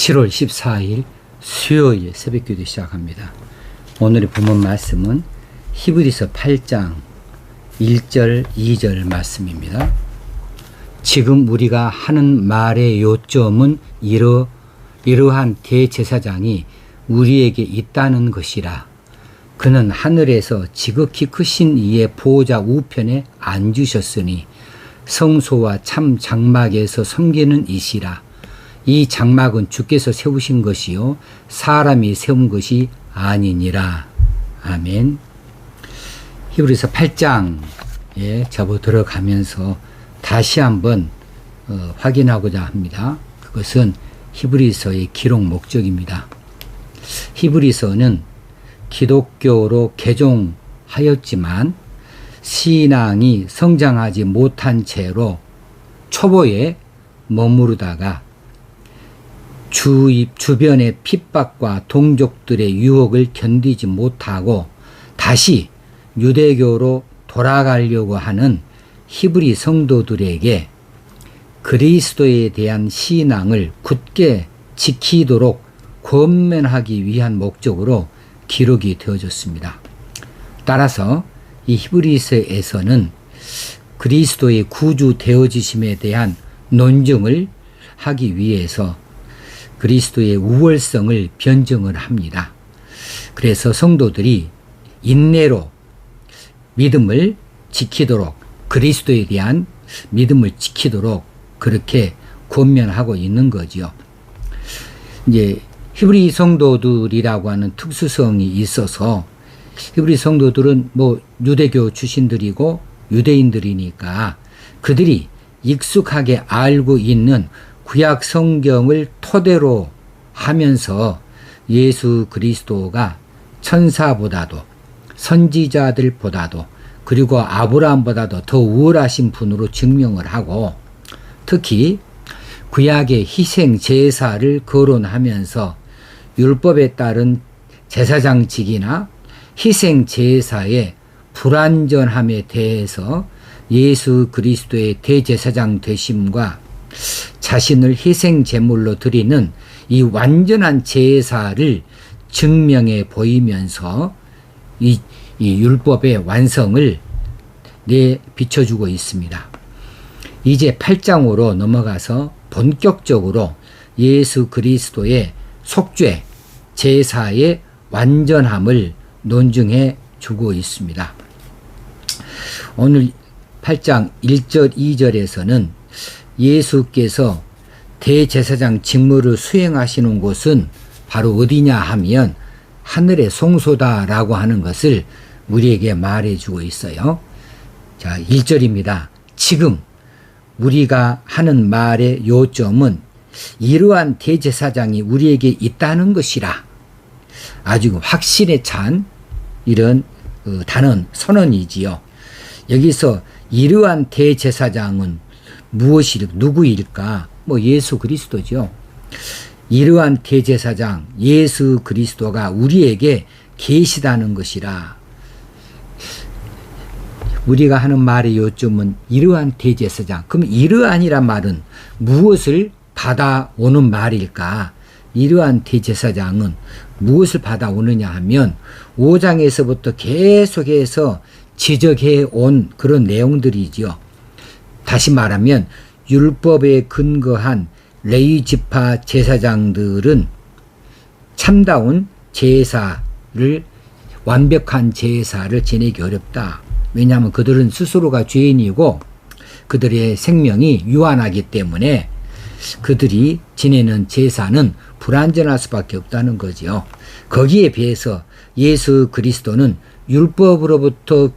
7월 14일 수요일 새벽기도 시작합니다. 오늘의 본문 말씀은 히브리서 8장 1절 2절 말씀입니다. 지금 우리가 하는 말의 요점은 이러한 대제사장이 우리에게 있다는 것이라. 그는 하늘에서 지극히 크신 이의 보호자 우편에 앉으셨으니 성소와 참 장막에서 섬기는 이시라. 이 장막은 주께서 세우신 것이요 사람이 세운 것이 아니니라. 아멘. 히브리서 8장에 접어 들어가면서 다시 한번 확인하고자 합니다. 그것은 히브리서의 기록 목적입니다. 히브리서는 기독교로 개종하였지만 신앙이 성장하지 못한 채로 초보에 머무르다가 주변의 핍박과 동족들의 유혹을 견디지 못하고 다시 유대교로 돌아가려고 하는 히브리 성도들에게 그리스도에 대한 신앙을 굳게 지키도록 권면하기 위한 목적으로 기록이 되어졌습니다. 따라서 이 히브리서에서는 그리스도의 구주 되어지심에 대한 논증을 하기 위해서 그리스도의 우월성을 변증을 합니다. 그래서 성도들이 인내로 믿음을 지키도록, 그리스도에 대한 믿음을 지키도록 그렇게 권면하고 있는 거지요. 이제 히브리 성도들이라고 하는 특수성이 있어서 히브리 성도들은 유대교 출신들이고 유대인들이니까 그들이 익숙하게 알고 있는 구약 성경을 토대로 하면서 예수 그리스도가 천사보다도 선지자들보다도 그리고 아브라함보다도 더 우월하신 분으로 증명을 하고 특히 구약의 희생 제사를 거론하면서 율법에 따른 제사장직이나 희생 제사의 불완전함에 대해서 예수 그리스도의 대제사장 되심과 자신을 희생 제물로 드리는 이 완전한 제사를 증명해 보이면서 이 율법의 완성을 비춰주고 있습니다. 이제 8장으로 넘어가서 본격적으로 예수 그리스도의 속죄 제사의 완전함을 논증해 주고 있습니다. 오늘 8장 1절 2절에서는 예수께서 대제사장 직무를 수행하시는 곳은 바로 어디냐 하면 하늘의 성소다라고 하는 것을 우리에게 말해주고 있어요. 자, 1절입니다. 지금 우리가 하는 말의 요점은 이러한 대제사장이 우리에게 있다는 것이라. 아주 확신에 찬 이런 단언, 선언이지요. 여기서 이러한 대제사장은 누구일까? 예수 그리스도죠. 이러한 대제사장 예수 그리스도가 우리에게 계시다는 것이라. 우리가 하는 말의 요점은 이러한 대제사장. 그럼 이러한이란 말은 무엇을 받아오는 말일까? 이러한 대제사장은 무엇을 받아오느냐 하면 5장에서부터 계속해서 지적해 온 그런 내용들이지요. 다시 말하면 율법에 근거한 레위 지파 제사장들은 참다운 제사를, 완벽한 제사를 지내기 어렵다. 왜냐하면 그들은 스스로가 죄인이고 그들의 생명이 유한하기 때문에 그들이 지내는 제사는 불완전할 수밖에 없다는 거지요. 거기에 비해서 예수 그리스도는 율법으로부터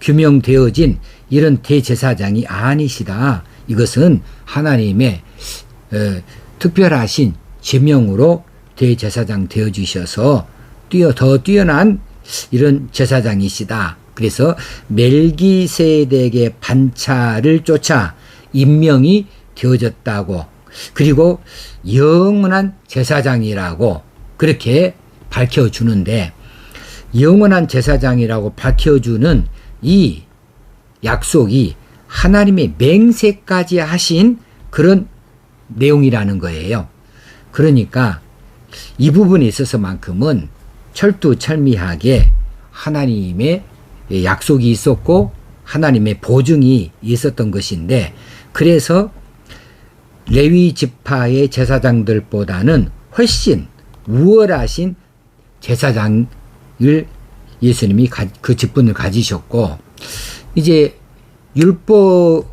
규명되어진 이런 대제사장이 아니시다. 이것은 하나님의 특별하신 지명으로 대제사장 되어주셔서 더 뛰어난 이런 제사장이시다. 그래서 멜기세덱의 반차를 쫓아 임명이 되어졌다고, 그리고 영원한 제사장이라고 그렇게 밝혀주는데, 영원한 제사장이라고 밝혀주는 이 약속이 하나님의 맹세까지 하신 그런 내용이라는 거예요. 그러니까 이 부분에 있어서만큼은 철두철미하게 하나님의 약속이 있었고 하나님의 보증이 있었던 것인데, 그래서 레위 지파의 제사장들보다는 훨씬 우월하신 제사장을 예수님이 그 직분을 가지셨고, 이제 율법에서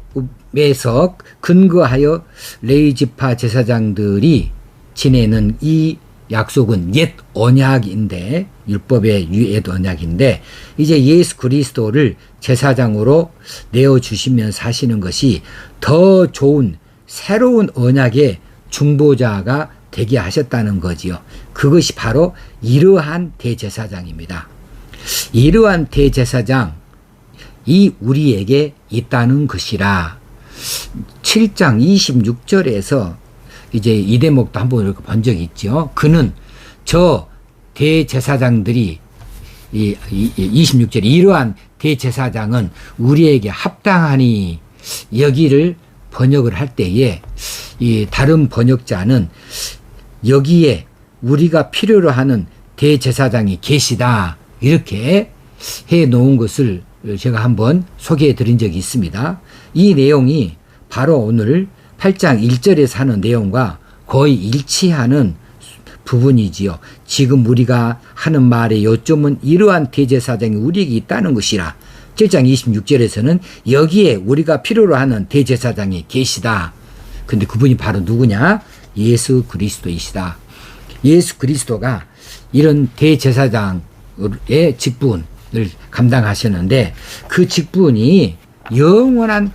근거하여 레위 지파 제사장들이 지내는 이 약속은 옛 언약인데, 율법의 옛 언약인데, 이제 예수 그리스도를 제사장으로 내어주시면 사시는 것이 더 좋은 새로운 언약의 중보자가 되게 하셨다는 거지요. 그것이 바로 이러한 대제사장입니다. 이러한 대제사장이 우리에게 있다는 것이라 7장 26절에서 이제 이 대목도 한번 이렇게 본 적이 있죠. 그는 저 대제사장들이 26절에 이러한 대제사장은 우리에게 합당하니, 여기를 번역을 할 때에 이 다른 번역자는 여기에 우리가 필요로 하는 대제사장이 계시다 이렇게 해 놓은 것을 제가 한번 소개해 드린 적이 있습니다. 이 내용이 바로 오늘 8장 1절에서 하는 내용과 거의 일치하는 부분이지요. 지금 우리가 하는 말의 요점은 이러한 대제사장이 우리에게 있다는 것이라. 7장 26절에서는 여기에 우리가 필요로 하는 대제사장이 계시다. 근데 그분이 바로 누구냐? 예수 그리스도이시다. 예수 그리스도가 이런 대제사장의 직분을 감당하셨는데, 그 직분이 영원한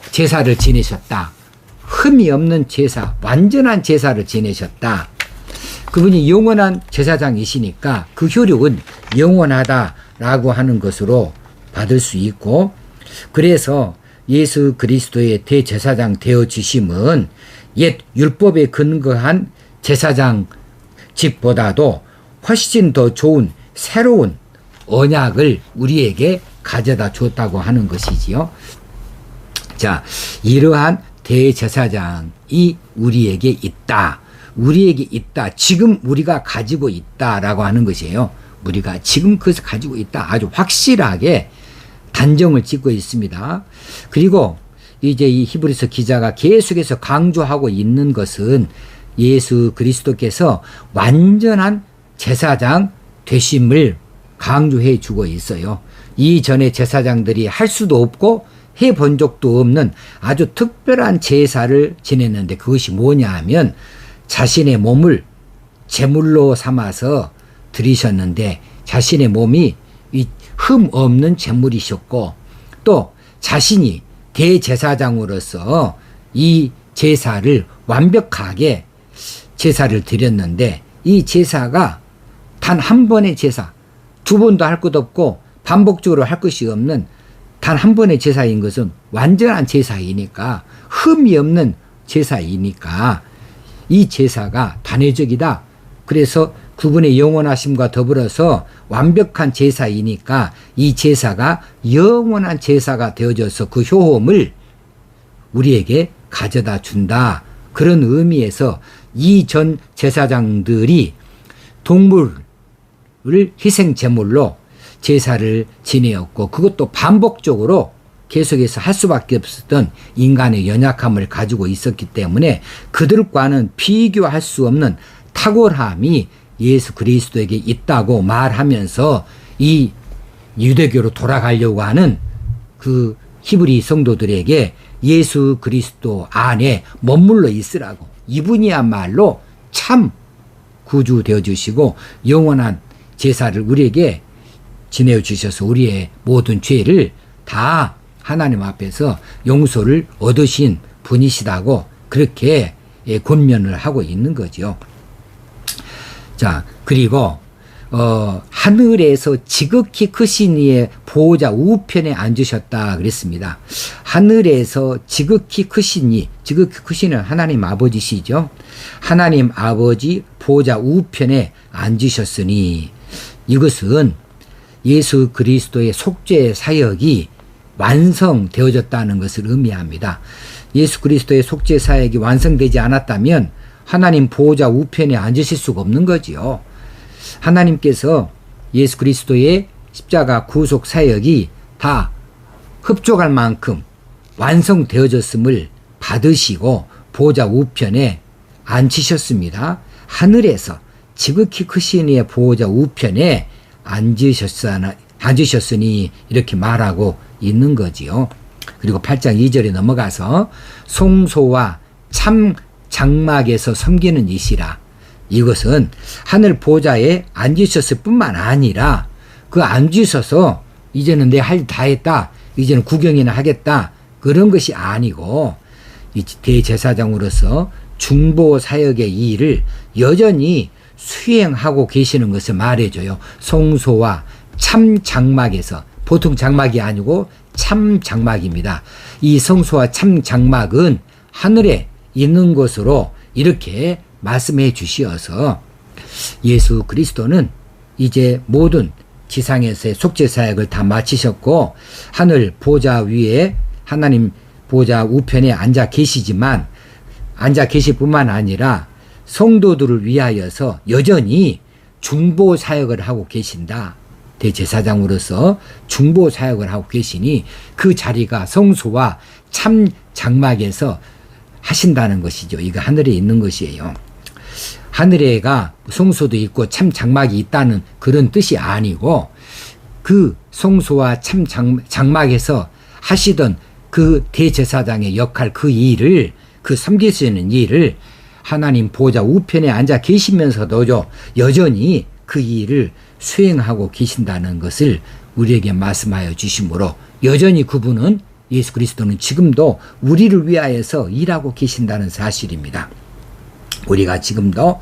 제사를 지내셨다. 흠이 없는 제사, 완전한 제사를 지내셨다. 그분이 영원한 제사장이시니까 그 효력은 영원하다라고 하는 것으로 받을 수 있고, 그래서 예수 그리스도의 대제사장 되어주심은 옛 율법에 근거한 제사장직보다도 훨씬 더 좋은 새로운 언약을 우리에게 가져다 줬다고 하는 것이지요. 자, 이러한 대제사장이 우리에게 있다. 우리에게 있다. 지금 우리가 가지고 있다라고 하는 것이에요. 우리가 지금 그것을 가지고 있다. 아주 확실하게 단정을 짓고 있습니다. 그리고 이제 이 히브리서 기자가 계속해서 강조하고 있는 것은 예수 그리스도께서 완전한 제사장 되심을 강조해 주고 있어요. 이전에 제사장들이 할 수도 없고 해본 적도 없는 아주 특별한 제사를 지냈는데, 그것이 뭐냐 하면 자신의 몸을 제물로 삼아서 드리셨는데, 자신의 몸이 흠 없는 제물이셨고, 또 자신이 대제사장으로서 이 제사를 완벽하게 제사를 드렸는데, 이 제사가 단 한 번의 제사, 두 번도 할 것 없고 반복적으로 할 것이 없는 단 한 번의 제사인 것은 완전한 제사이니까, 흠이 없는 제사이니까 이 제사가 단회적이다. 그래서 그분의 영원하심과 더불어서 완벽한 제사이니까 이 제사가 영원한 제사가 되어져서 그 효험을 우리에게 가져다 준다. 그런 의미에서 이전 제사장들이 동물을 희생 제물로 제사를 지내었고, 그것도 반복적으로 계속해서 할 수밖에 없었던 인간의 연약함을 가지고 있었기 때문에 그들과는 비교할 수 없는 탁월함이 예수 그리스도에게 있다고 말하면서 이 유대교로 돌아가려고 하는 그 히브리 성도들에게 예수 그리스도 안에 머물러 있으라고, 이분이야말로 참 구주 되어주시고 영원한 제사를 우리에게 지내어 주셔서 우리의 모든 죄를 다 하나님 앞에서 용서를 얻으신 분이시다고 그렇게 권면을 하고 있는 거죠. 자, 그리고 하늘에서 지극히 크신 이의 보호자 우편에 앉으셨다 그랬습니다. 하늘에서 지극히 크신 이, 지극히 크시는 하나님 아버지시죠. 하나님 아버지 보호자 우편에 앉으셨으니, 이것은 예수 그리스도의 속죄 사역이 완성되어졌다는 것을 의미합니다. 예수 그리스도의 속죄 사역이 완성되지 않았다면 하나님 보호자 우편에 앉으실 수가 없는 거지요. 하나님께서 예수 그리스도의 십자가 구속 사역이 다 흡족할 만큼 완성되어졌음을 받으시고 보호자 우편에 앉으셨습니다. 하늘에서 지극히 크신 이의 보호자 우편에 앉으셨으니 이렇게 말하고 있는 거지요. 그리고 8장 2절에 넘어가서 송소와 참 장막에서 섬기는 이시라. 이것은 하늘 보좌에 앉으셨을 뿐만 아니라 그 앉으셔서 이제는 내 할 일 다 했다, 이제는 구경이나 하겠다, 그런 것이 아니고 이 대제사장으로서 중보 사역의 일을 여전히 수행하고 계시는 것을 말해줘요. 송소와 참 장막에서, 보통 장막이 아니고 참 장막입니다. 이 송소와 참 장막은 하늘에 있는 것으로 이렇게 말씀해 주시어서 예수 그리스도는 이제 모든 지상에서의 속죄 사역을 다 마치셨고 하늘 보좌 위에 하나님 보좌 우편에 앉아 계시지만, 앉아 계실 뿐만 아니라 성도들을 위하여서 여전히 중보 사역을 하고 계신다. 대제사장으로서 중보 사역을 하고 계시니 그 자리가 성소와 참 장막에서 하신다는 것이죠. 이거 하늘에 있는 것이에요. 하늘에가 성소도 있고 참 장막이 있다는 그런 뜻이 아니고, 그 성소와 참 장막에서 하시던 그 대제사장의 역할, 그 일을, 그 섬기시는 일을 하나님 보좌 우편에 앉아 계시면서도 여전히 그 일을 수행하고 계신다는 것을 우리에게 말씀하여 주시므로, 여전히 그분은, 예수 그리스도는 지금도 우리를 위하여서 일하고 계신다는 사실입니다. 우리가 지금도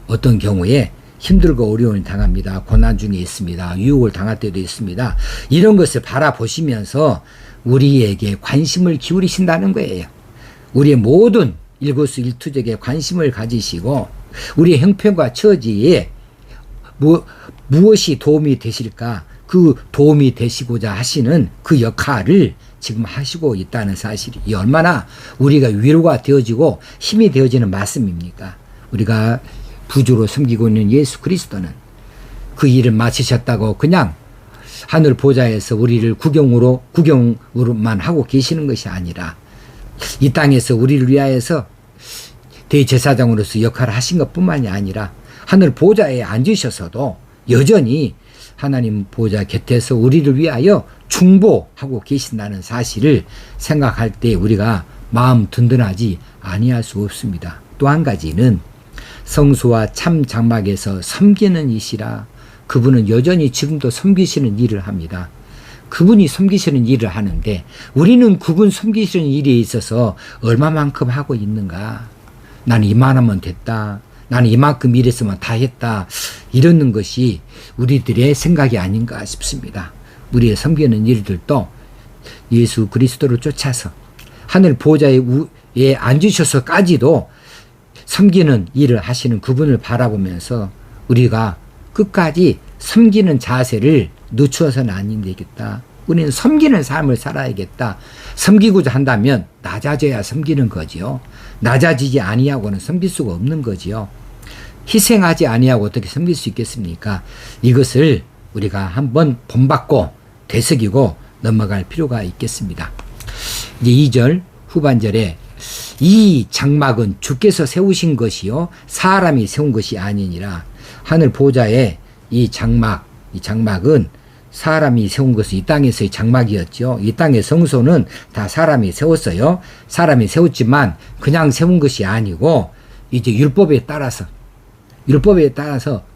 어떤 경우에 힘들고 어려움을 당합니다. 고난 중에 있습니다. 유혹을 당할 때도 있습니다. 이런 것을 바라보시면서 우리에게 관심을 기울이신다는 거예요. 우리의 모든 일거수일투족에 관심을 가지시고 우리의 형편과 처지에 무엇이 도움이 되실까, 그 도움이 되시고자 하시는 그 역할을 지금 하시고 있다는 사실이 얼마나 우리가 위로가 되어지고 힘이 되어지는 말씀입니까? 우리가 부주로 섬기고 있는 예수 그리스도는 그 일을 마치셨다고 그냥 하늘 보좌에서 우리를 구경으로만 하고 계시는 것이 아니라 이 땅에서 우리를 위하여서 대제사장으로서 역할을 하신 것뿐만이 아니라 하늘 보좌에 앉으셔서도 여전히 하나님 보좌 곁에서 우리를 위하여 중보하고 계신다는 사실을 생각할 때 우리가 마음 든든하지 아니할 수 없습니다. 또 한 가지는 성소와 참 장막에서 섬기는 이시라. 그분은 여전히 지금도 섬기시는 일을 합니다. 그분이 섬기시는 일을 하는데 우리는 그분 섬기시는 일에 있어서 얼마만큼 하고 있는가? 나는 이만하면 됐다, 나는 이만큼 일했으면 다 했다, 이러는 것이 우리들의 생각이 아닌가 싶습니다. 우리의 섬기는 일들도 예수 그리스도를 쫓아서 하늘 보좌에 앉으셔서까지도 섬기는 일을 하시는 그분을 바라보면서 우리가 끝까지 섬기는 자세를 늦추어서는 안 되겠다. 우리는 섬기는 삶을 살아야겠다. 섬기고자 한다면 낮아져야 섬기는 거지요. 낮아지지 아니하고는 섬길 수가 없는 거지요. 희생하지 아니하고 어떻게 섬길 수 있겠습니까? 이것을 우리가 한번 본받고 되새기고 넘어갈 필요가 있겠습니다. 이제 2절 후반절에 이 장막은 주께서 세우신 것이요 사람이 세운 것이 아니니라. 하늘 보좌에 이 장막은 사람이 세운 것은 이 땅에서의 장막이었죠. 이 땅의 성소는 다 사람이 세웠어요. 사람이 세웠지만 그냥 세운 것이 아니고 이제 율법에 따라서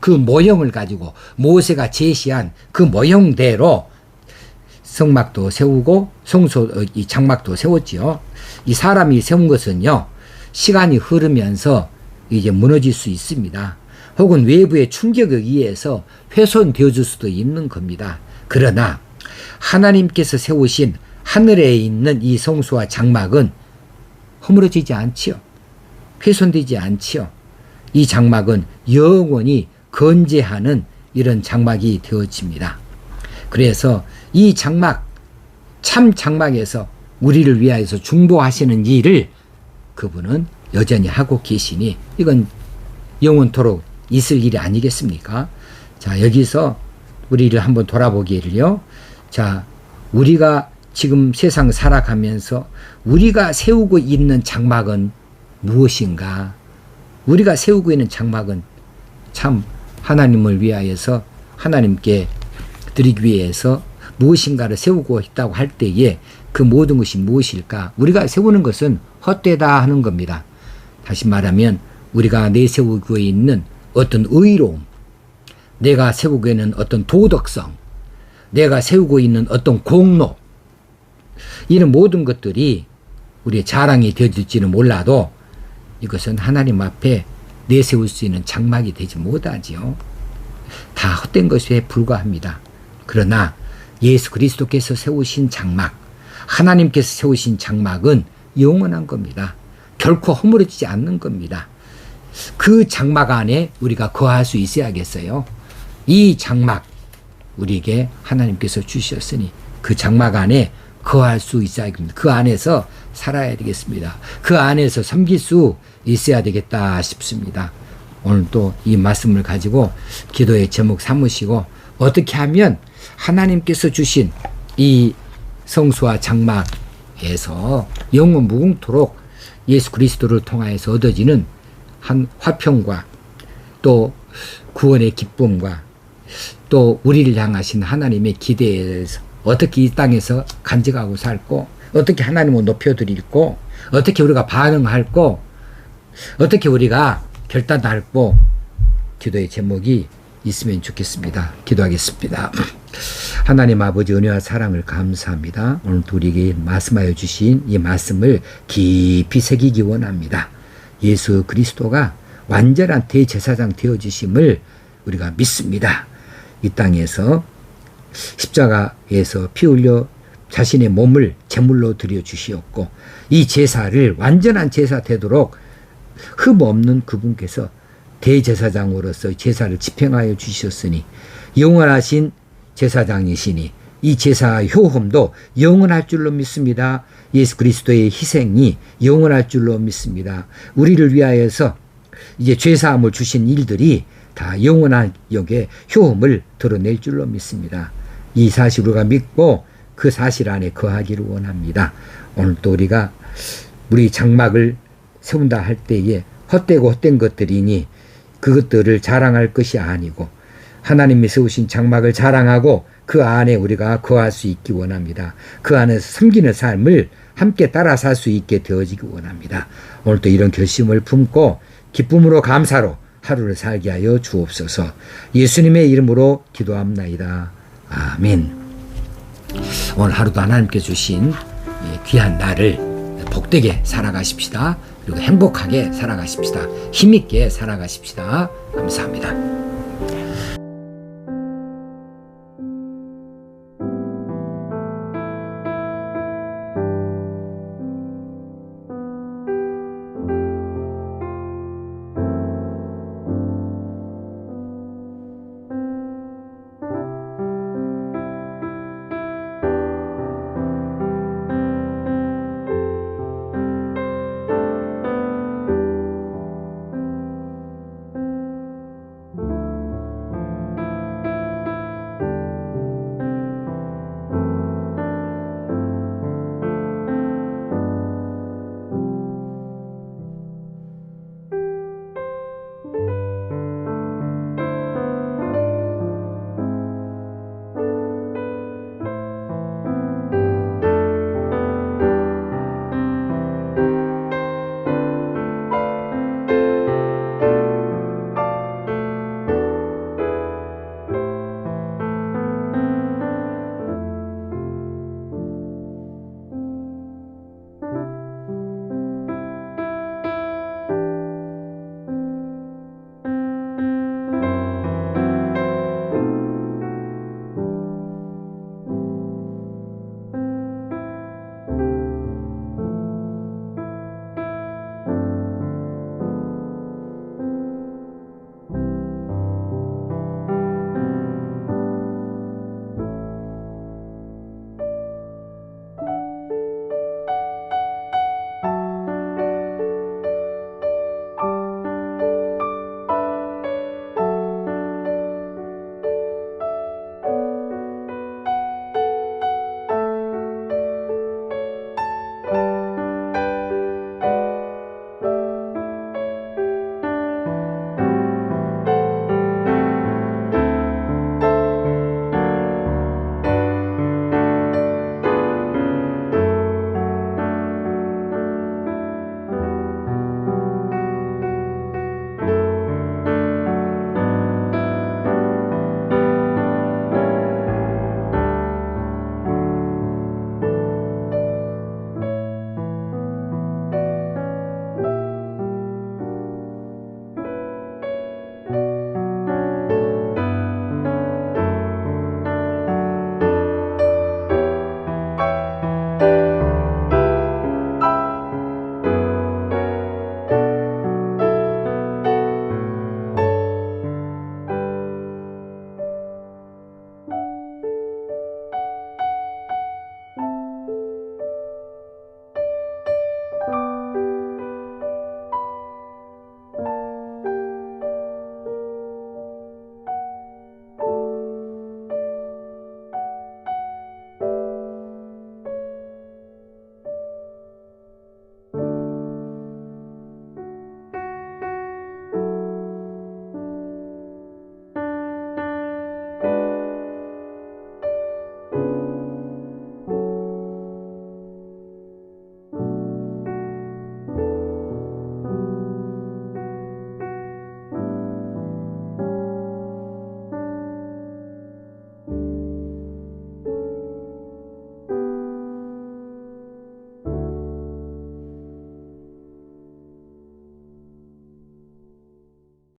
그 모형을 가지고 모세가 제시한 그 모형대로 성막도 세우고 이 장막도 세웠지요. 이 사람이 세운 것은요, 시간이 흐르면서 이제 무너질 수 있습니다. 혹은 외부의 충격에 의해서 훼손되어 줄 수도 있는 겁니다. 그러나 하나님께서 세우신 하늘에 있는 이 성소와 장막은 허물어지지 않지요. 훼손되지 않지요. 이 장막은 영원히 건재하는 이런 장막이 되어집니다. 그래서 이 장막, 참 장막에서 우리를 위하여서 중보하시는 일을 그분은 여전히 하고 계시니 이건 영원토록 있을 일이 아니겠습니까? 자, 여기서 우리를 한번 돌아보기를요. 자, 우리가 지금 세상 살아가면서 우리가 세우고 있는 장막은 무엇인가? 우리가 세우고 있는 장막은 참 하나님을 위하여서 하나님께 드리기 위해서 무엇인가를 세우고 있다고 할 때에 그 모든 것이 무엇일까? 우리가 세우는 것은 헛되다 하는 겁니다. 다시 말하면 우리가 내세우고 있는 어떤 의로움, 내가 세우고 있는 어떤 도덕성, 내가 세우고 있는 어떤 공로, 이런 모든 것들이 우리의 자랑이 되어질지는 몰라도 이것은 하나님 앞에 내세울 수 있는 장막이 되지 못하지요. 다 헛된 것에 불과합니다. 그러나 예수 그리스도께서 세우신 장막, 하나님께서 세우신 장막은 영원한 겁니다. 결코 허물어지지 않는 겁니다. 그 장막 안에 우리가 거할 수 있어야겠어요. 이 장막 우리에게 하나님께서 주셨으니 그 장막 안에 거할 수 있어야겠습니다. 그 안에서 살아야 되겠습니다. 그 안에서 섬길 수 있어야 되겠다 싶습니다. 오늘 또 이 말씀을 가지고 기도의 제목 삼으시고 어떻게 하면 하나님께서 주신 이 성소와 장막에서 영원 무궁토록 예수 그리스도를 통하여서 얻어지는 한 화평과 또 구원의 기쁨과 또 우리를 향하신 하나님의 기대에서 어떻게 이 땅에서 간직하고 살고 어떻게 하나님을 높여드리고 어떻게 우리가 반응할고 어떻게 우리가 결단할고 기도의 제목이 있으면 좋겠습니다. 기도하겠습니다. 하나님 아버지 은혜와 사랑을 감사합니다. 오늘도 우리에게 말씀하여 주신 이 말씀을 깊이 새기기 원합니다. 예수 그리스도가 완전한 대제사장 되어주심을 우리가 믿습니다. 이 땅에서 십자가에서 피 흘려 자신의 몸을 제물로 드려주시었고 이 제사를 완전한 제사 되도록 흠없는 그분께서 대제사장으로서 제사를 집행하여 주셨으니 영원하신 제사장이시니 이 제사의 효험도 영원할 줄로 믿습니다. 예수 그리스도의 희생이 영원할 줄로 믿습니다. 우리를 위하여서 이제 죄사함을 주신 일들이 다 영원한 역의 효험을 드러낼 줄로 믿습니다. 이 사실 우리가 믿고 그 사실 안에 거하기를 원합니다. 오늘 또 우리가 우리 장막을 세운다 할 때에 헛되고 헛된 것들이니 그것들을 자랑할 것이 아니고 하나님이 세우신 장막을 자랑하고 그 안에 우리가 거할 수 있기 원합니다. 그 안에서 섬기는 삶을 함께 따라 살 수 있게 되어지기 원합니다. 오늘도 이런 결심을 품고 기쁨으로 감사로 하루를 살게 하여 주옵소서. 예수님의 이름으로 기도합나이다. 아멘. 오늘 하루도 하나님께 주신 귀한 날을 복되게 살아가십시다. 그리고 행복하게 살아가십시다. 힘있게 살아가십시다. 감사합니다.